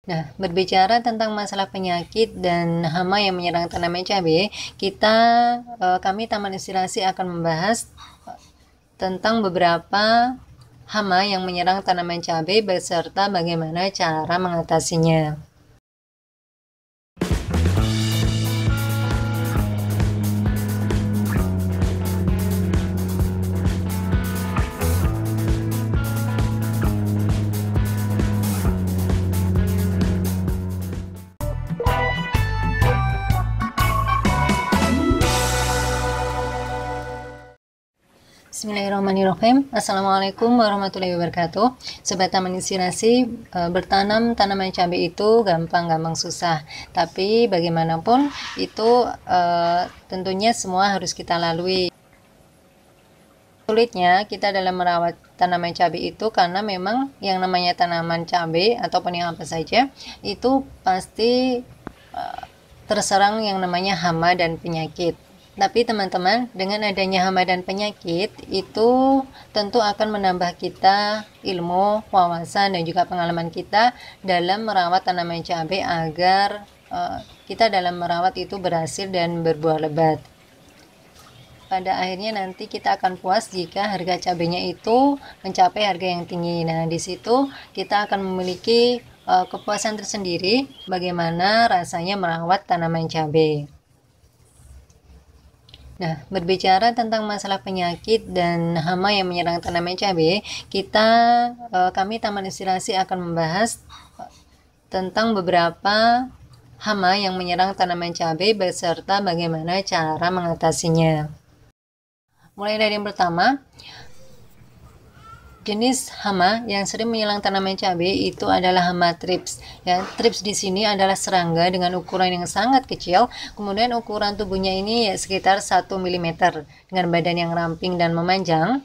Nah, berbicara tentang masalah penyakit dan hama yang menyerang tanaman cabai, kami Taman Inspirasi akan membahas tentang beberapa hama yang menyerang tanaman cabai beserta bagaimana cara mengatasinya. Bismillahirrahmanirrahim. Assalamualaikum warahmatullahi wabarakatuh. Sobat Taman Inspirasi, bertanam tanaman cabai itu gampang susah. Tapi bagaimanapun itu tentunya semua harus kita lalui. Sulitnya kita dalam merawat tanaman cabai itu karena memang yang namanya tanaman cabai ataupun yang apa saja itu pasti terserang yang namanya hama dan penyakit. Tapi teman-teman, dengan adanya hama dan penyakit itu tentu akan menambah kita ilmu, wawasan dan juga pengalaman kita dalam merawat tanaman cabai agar kita dalam merawat itu berhasil dan berbuah lebat. Pada akhirnya nanti kita akan puas jika harga cabainya itu mencapai harga yang tinggi. Nah, di situ kita akan memiliki kepuasan tersendiri bagaimana rasanya merawat tanaman cabai. Nah, berbicara tentang masalah penyakit dan hama yang menyerang tanaman cabai, kami Taman Inspirasi akan membahas tentang beberapa hama yang menyerang tanaman cabai beserta bagaimana cara mengatasinya. Mulai dari yang pertama, jenis hama yang sering menyerang tanaman cabai itu adalah hama thrips. Ya, thrips di sini adalah serangga dengan ukuran yang sangat kecil. Kemudian ukuran tubuhnya ini ya sekitar 1 mm dengan badan yang ramping dan memanjang.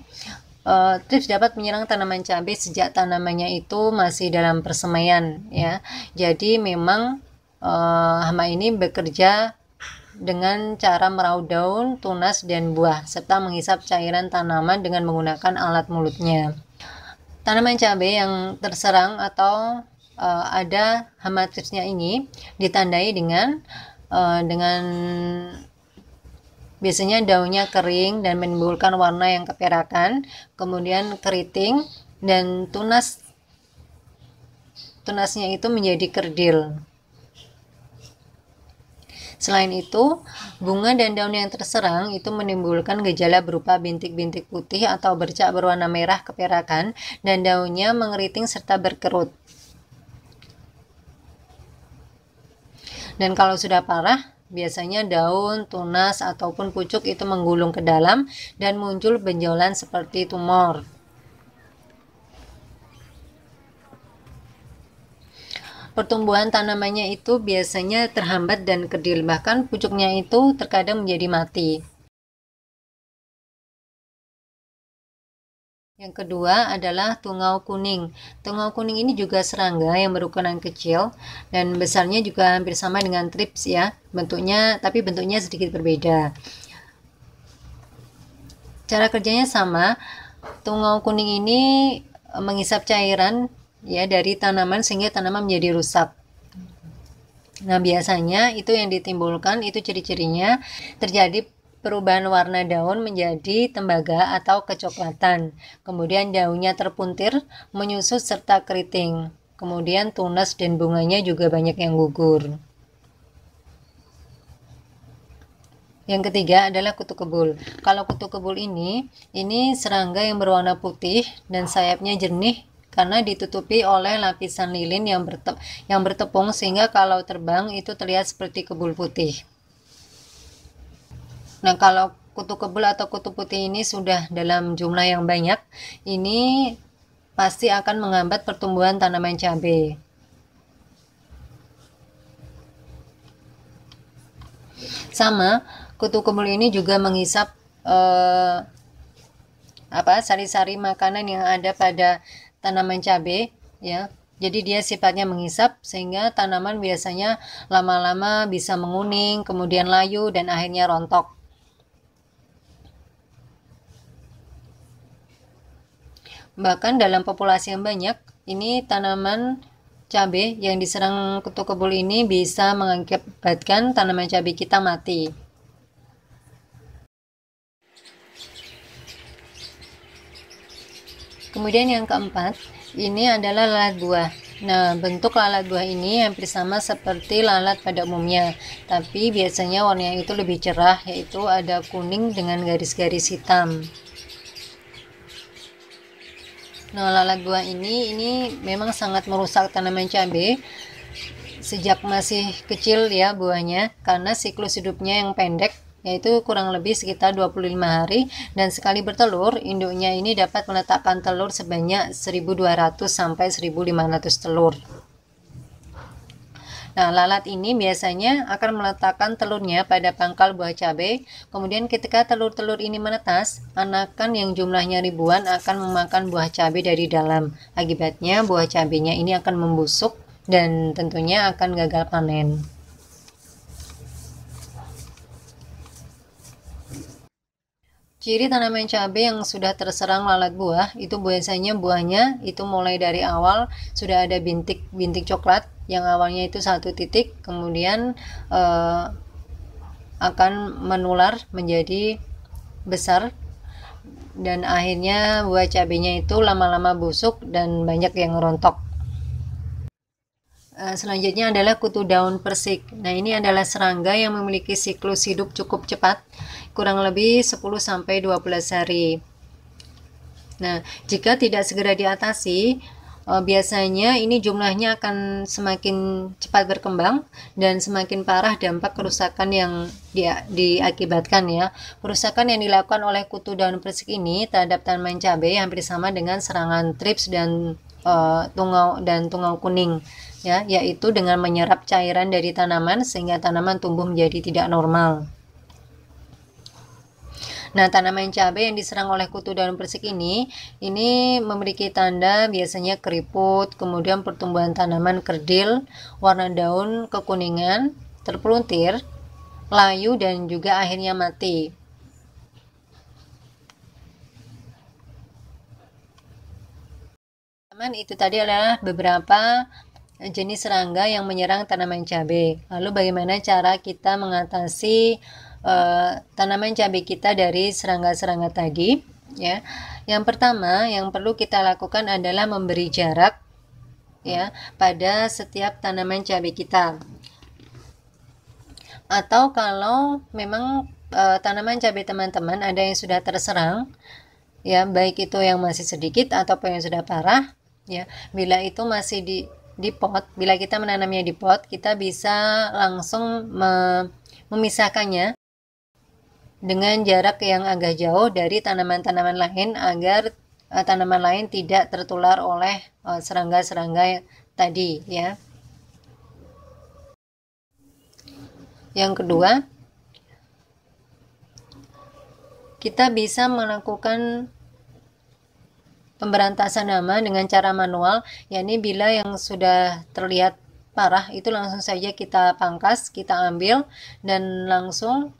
Thrips dapat menyerang tanaman cabai sejak tanamannya itu masih dalam persemaian. Ya, jadi memang hama ini bekerja dengan cara meraup daun, tunas, dan buah, serta menghisap cairan tanaman dengan menggunakan alat mulutnya. Tanaman cabai yang terserang atau ada hama thrips-nya ini ditandai dengan biasanya daunnya kering dan menimbulkan warna yang keperakan, kemudian keriting, dan tunasnya itu menjadi kerdil. Selain itu, bunga dan daun yang terserang itu menimbulkan gejala berupa bintik-bintik putih atau bercak berwarna merah keperakan dan daunnya mengeriting serta berkerut. Dan kalau sudah parah, biasanya daun, tunas, ataupun pucuk itu menggulung ke dalam dan muncul benjolan seperti tumor. Pertumbuhan tanamannya itu biasanya terhambat dan kerdil, bahkan pucuknya itu terkadang menjadi mati. Yang kedua adalah tungau kuning. Tungau kuning ini juga serangga yang berukuran kecil dan besarnya juga hampir sama dengan thrips ya, tapi bentuknya sedikit berbeda. Cara kerjanya sama. Tungau kuning ini menghisap cairan ya dari tanaman sehingga tanaman menjadi rusak. Nah, biasanya itu yang ditimbulkan itu ciri-cirinya terjadi perubahan warna daun menjadi tembaga atau kecoklatan. Kemudian daunnya terpuntir, menyusut serta keriting. Kemudian tunas dan bunganya juga banyak yang gugur. Yang ketiga adalah kutu kebul. Kalau kutu kebul ini serangga yang berwarna putih dan sayapnya jernih karena ditutupi oleh lapisan lilin yang bertepung sehingga kalau terbang itu terlihat seperti kebul putih. Nah, kalau kutu kebul atau kutu putih ini sudah dalam jumlah yang banyak, ini pasti akan menghambat pertumbuhan tanaman cabai. Sama, kutu kebul ini juga menghisap sari-sari makanan yang ada pada tanaman cabai ya. Jadi dia sifatnya menghisap sehingga tanaman biasanya lama-lama bisa menguning, kemudian layu dan akhirnya rontok. Bahkan dalam populasi yang banyak, ini tanaman cabai yang diserang kutu kebul ini bisa mengakibatkan tanaman cabai kita mati. Kemudian yang keempat, ini adalah lalat buah. Nah, bentuk lalat buah ini hampir sama seperti lalat pada umumnya, tapi biasanya warnanya itu lebih cerah, yaitu ada kuning dengan garis-garis hitam. Nah, lalat buah ini memang sangat merusak tanaman cabai sejak masih kecil ya buahnya, karena siklus hidupnya yang pendek, yaitu kurang lebih sekitar 25 hari, dan sekali bertelur, induknya ini dapat meletakkan telur sebanyak 1.200 sampai 1.500 telur. Nah, lalat ini biasanya akan meletakkan telurnya pada pangkal buah cabai. Kemudian ketika telur-telur ini menetas, anakan yang jumlahnya ribuan akan memakan buah cabai dari dalam. Akibatnya buah cabainya ini akan membusuk dan tentunya akan gagal panen. Ciri tanaman cabai yang sudah terserang lalat buah itu biasanya buahnya itu mulai dari awal sudah ada bintik-bintik coklat yang awalnya itu 1 titik, kemudian akan menular menjadi besar, dan akhirnya buah cabainya itu lama-lama busuk dan banyak yang rontok. Selanjutnya adalah kutu daun persik. Nah, ini adalah serangga yang memiliki siklus hidup cukup cepat, kurang lebih 10-12 hari. Nah, jika tidak segera diatasi, biasanya ini jumlahnya akan semakin cepat berkembang dan semakin parah dampak kerusakan yang diakibatkan ya. Kerusakan yang dilakukan oleh kutu daun persik ini terhadap tanaman cabai hampir sama dengan serangan trips dan tungau kuning ya, yaitu dengan menyerap cairan dari tanaman sehingga tanaman tumbuh menjadi tidak normal. Nah, tanaman cabai yang diserang oleh kutu daun persik ini memiliki tanda biasanya keriput, kemudian pertumbuhan tanaman kerdil, warna daun kekuningan, terpeluntir, layu, dan juga akhirnya mati. Itu tadi adalah beberapa jenis serangga yang menyerang tanaman cabai. Lalu bagaimana cara kita mengatasi tanaman cabai kita dari serangga-serangga tadi ya? Yang pertama yang perlu kita lakukan adalah memberi jarak ya pada setiap tanaman cabai kita. Atau kalau memang tanaman cabai teman-teman ada yang sudah terserang ya, baik itu yang masih sedikit ataupun yang sudah parah ya, bila itu masih di pot, bila kita menanamnya di pot, kita bisa langsung memisahkannya dengan jarak yang agak jauh dari tanaman-tanaman lain agar tanaman lain tidak tertular oleh serangga-serangga tadi ya. Yang kedua, kita bisa melakukan pemberantasan hama dengan cara manual, yakni bila yang sudah terlihat parah itu langsung saja kita pangkas, kita ambil, dan langsung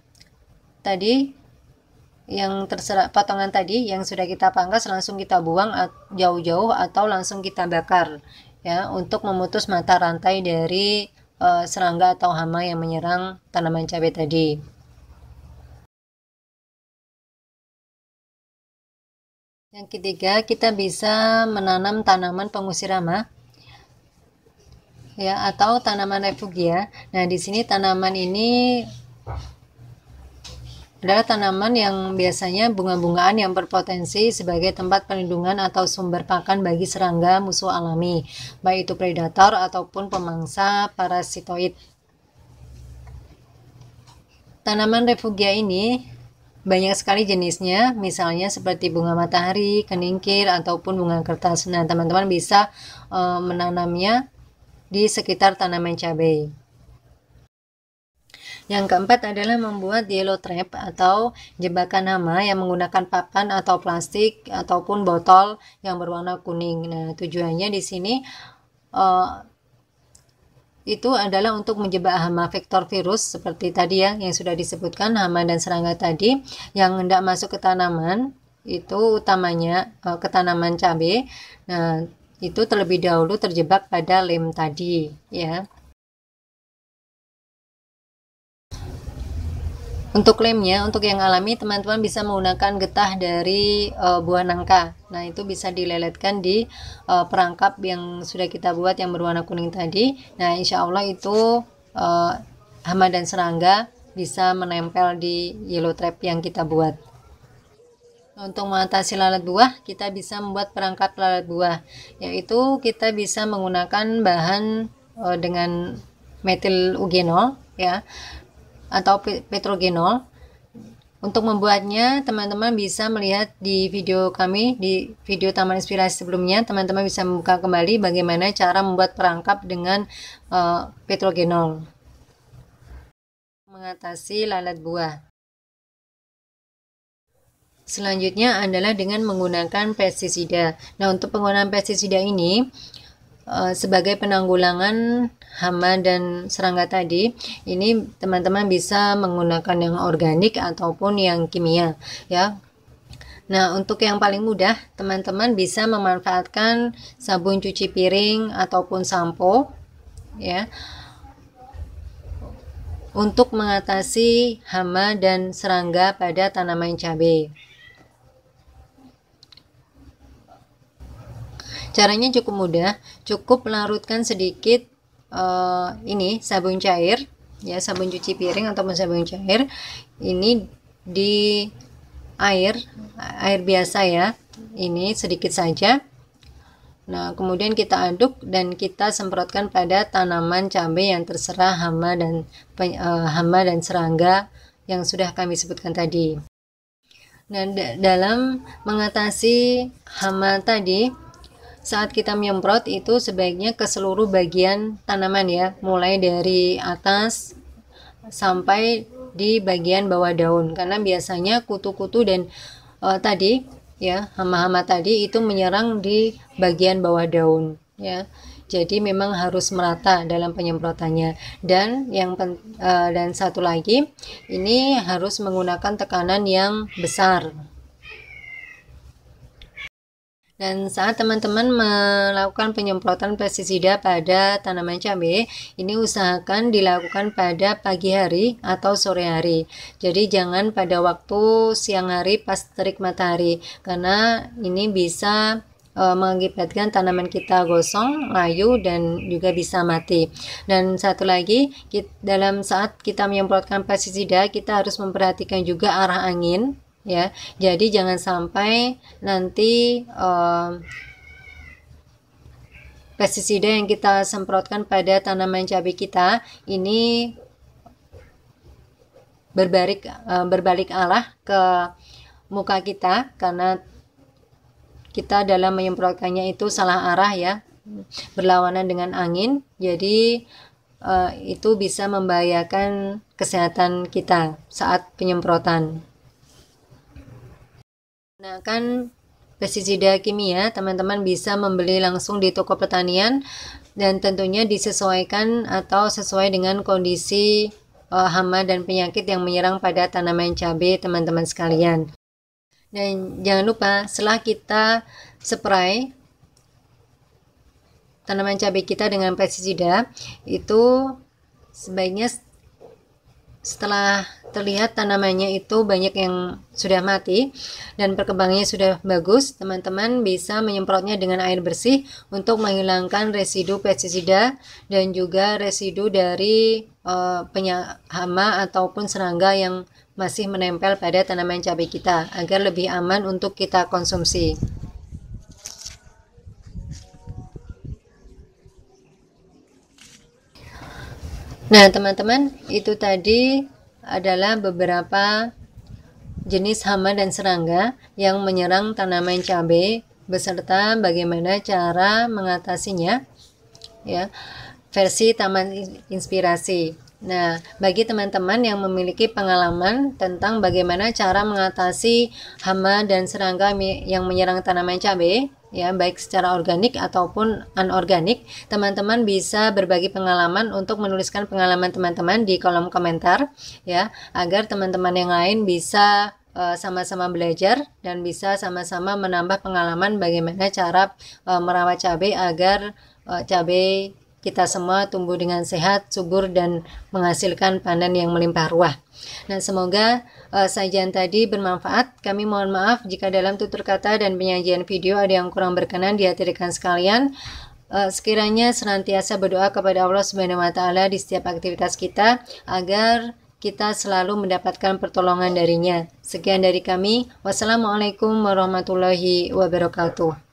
tadi yang terserah potongan tadi yang sudah kita pangkas langsung kita buang jauh-jauh atau langsung kita bakar ya, untuk memutus mata rantai dari serangga atau hama yang menyerang tanaman cabai tadi. Yang ketiga, kita bisa menanam tanaman pengusir hama ya, atau tanaman refugia. Nah, di sini tanaman ini adalah tanaman yang biasanya bunga-bungaan yang berpotensi sebagai tempat perlindungan atau sumber pakan bagi serangga musuh alami, baik itu predator ataupun pemangsa parasitoid. Tanaman refugia ini banyak sekali jenisnya, misalnya seperti bunga matahari, keningkir, ataupun bunga kertas. Nah, teman-teman bisa menanamnya di sekitar tanaman cabai. Yang keempat adalah membuat yellow trap atau jebakan hama yang menggunakan papan atau plastik ataupun botol yang berwarna kuning. Nah, tujuannya di sini itu adalah untuk menjebak hama vektor virus seperti tadi ya yang sudah disebutkan, hama dan serangga tadi yang hendak masuk ke tanaman, itu utamanya ke tanaman cabai. Nah, itu terlebih dahulu terjebak pada lem tadi ya. Untuk lemnya, untuk yang alami, teman-teman bisa menggunakan getah dari buah nangka. Nah, itu bisa dileletkan di perangkap yang sudah kita buat yang berwarna kuning tadi. Nah, insya Allah itu hama dan serangga bisa menempel di yellow trap yang kita buat. Untuk mengatasi lalat buah, kita bisa membuat perangkap lalat buah, yaitu kita bisa menggunakan bahan dengan metil eugenol ya, atau petrogenol. Untuk membuatnya, teman-teman bisa melihat di video kami, di video Taman Inspirasi sebelumnya. Teman-teman bisa membuka kembali bagaimana cara membuat perangkap dengan petrogenol mengatasi lalat buah. Selanjutnya adalah dengan menggunakan pestisida. Nah, untuk penggunaan pestisida ini sebagai penanggulangan hama dan serangga tadi, ini teman-teman bisa menggunakan yang organik ataupun yang kimia ya. Nah, untuk yang paling mudah, teman-teman bisa memanfaatkan sabun cuci piring ataupun sampo ya, untuk mengatasi hama dan serangga pada tanaman cabai. Caranya cukup mudah, cukup larutkan sedikit ini sabun cair ya, sabun cuci piring ataupun sabun cair ini di air biasa ya, ini sedikit saja. Nah, kemudian kita aduk dan kita semprotkan pada tanaman cabai yang terserah hama dan serangga yang sudah kami sebutkan tadi. Nah, dalam mengatasi hama tadi, saat kita menyemprot itu sebaiknya ke seluruh bagian tanaman ya, mulai dari atas sampai di bagian bawah daun, karena biasanya kutu-kutu dan tadi ya, hama-hama tadi itu menyerang di bagian bawah daun ya. Jadi memang harus merata dalam penyemprotannya. Dan dan satu lagi, ini harus menggunakan tekanan yang besar. Dan saat teman-teman melakukan penyemprotan pestisida pada tanaman cabai, ini usahakan dilakukan pada pagi hari atau sore hari. Jadi jangan pada waktu siang hari pas terik matahari, karena ini bisa mengakibatkan tanaman kita gosong, layu, dan juga bisa mati. Dan satu lagi, dalam saat kita menyemprotkan pestisida, kita harus memperhatikan juga arah angin ya. Jadi jangan sampai nanti pestisida yang kita semprotkan pada tanaman cabai kita ini berbalik arah ke muka kita, karena kita dalam menyemprotkannya itu salah arah ya, berlawanan dengan angin. Jadi itu bisa membahayakan kesehatan kita saat penyemprotan. Menggunakan pestisida kimia, teman-teman bisa membeli langsung di toko pertanian dan tentunya disesuaikan atau sesuai dengan kondisi hama dan penyakit yang menyerang pada tanaman cabai teman-teman sekalian. Dan jangan lupa setelah kita spray tanaman cabai kita dengan pestisida, itu sebaiknya setelah terlihat tanamannya itu banyak yang sudah mati dan perkembangannya sudah bagus, teman-teman bisa menyemprotnya dengan air bersih untuk menghilangkan residu pestisida dan juga residu dari hama ataupun serangga yang masih menempel pada tanaman cabai kita, agar lebih aman untuk kita konsumsi. Nah, teman-teman, itu tadi adalah beberapa jenis hama dan serangga yang menyerang tanaman cabai beserta bagaimana cara mengatasinya ya, versi Taman Inspirasi. Nah, bagi teman-teman yang memiliki pengalaman tentang bagaimana cara mengatasi hama dan serangga yang menyerang tanaman cabai ya, baik secara organik ataupun anorganik, teman-teman bisa berbagi pengalaman untuk menuliskan pengalaman teman-teman di kolom komentar ya, agar teman-teman yang lain bisa sama-sama belajar dan bisa sama-sama menambah pengalaman bagaimana cara merawat cabai agar cabai kita semua tumbuh dengan sehat, subur, dan menghasilkan panen yang melimpah ruah. Nah, semoga sajian tadi bermanfaat. Kami mohon maaf jika dalam tutur kata dan penyajian video ada yang kurang berkenan di hati rekan sekalian. Sekiranya senantiasa berdoa kepada Allah Subhanahu wa Ta'ala di setiap aktivitas kita agar kita selalu mendapatkan pertolongan darinya. Sekian dari kami. Wassalamualaikum warahmatullahi wabarakatuh.